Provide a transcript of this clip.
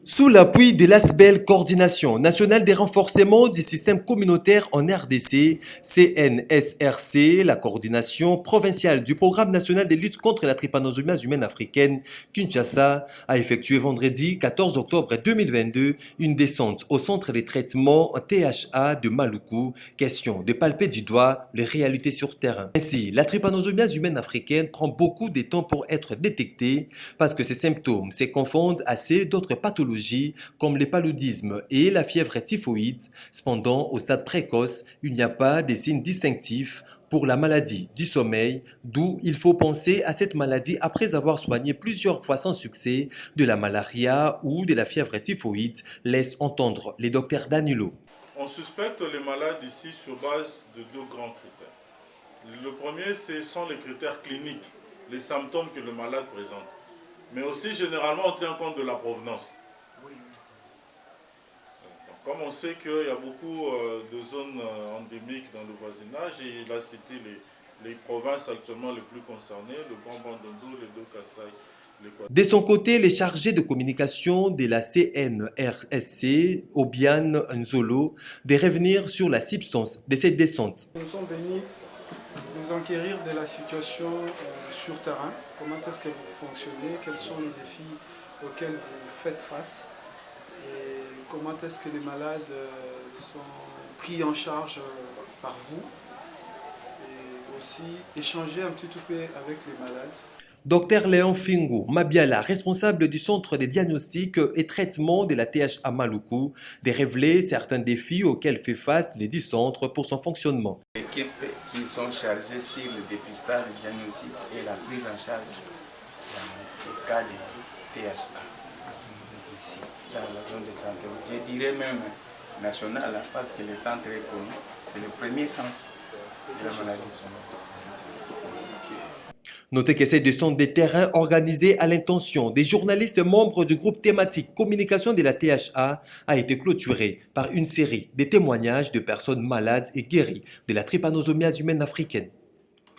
Sous l'appui de l'ASBEL Coordination nationale des renforcements du système communautaire en RDC, CNSRC, la coordination provinciale du programme national de lutte contre la trypanosomie humaine africaine, Kinshasa, a effectué vendredi 14 octobre 2022 une descente au centre de traitement THA de Maluku, question de palper du doigt les réalités sur terrain. Ainsi, la trypanosomie humaine africaine prend beaucoup de temps pour être détectée parce que ses symptômes se confondent à ceux d'autres pathologies comme le paludisme et la fièvre typhoïde. Cependant, au stade précoce, il n'y a pas de signes distinctifs pour la maladie du sommeil, d'où il faut penser à cette maladie après avoir soigné plusieurs fois sans succès de la malaria ou de la fièvre typhoïde, laisse entendre les docteurs Danilo. On suspecte les malades ici sur base de deux grands critères. Le premier, ce sont les critères cliniques, les symptômes que le malade présente. Mais aussi, généralement, on tient compte de la provenance. Comme on sait qu'il y a beaucoup de zones endémiques dans le voisinage, et il a cité les provinces actuellement les plus concernées, le Grand Bandundu, le Do-Kassai. De son côté, les chargés de communication de la CNRSC, Obiane Nzolo, de revenir sur la substance de cette descente. Nous sommes venus nous enquérir de la situation sur terrain, comment est-ce que vous fonctionnez, quels sont les défis auxquels vous faites face et comment est-ce que les malades sont pris en charge par vous et aussi échanger un petit peu avec les malades. Dr Léon Fingo Mabiala, responsable du centre de diagnostic et traitement de la THA Maluku, de révéler certains défis auxquels fait face les 10 centres pour son fonctionnement. L'équipe qui sont chargées sur le dépistage, le diagnostic et la prise en charge du cas de THA ici, dans la zone de santé. Je dirais même national, parce que le centre est connu, c'est le premier centre de la maladie sommeil. Notez que ces descentes des terrains organisées à l'intention des journalistes membres du groupe thématique communication de la THA a été clôturée par une série de témoignages de personnes malades et guéries de la trypanosomie humaine africaine.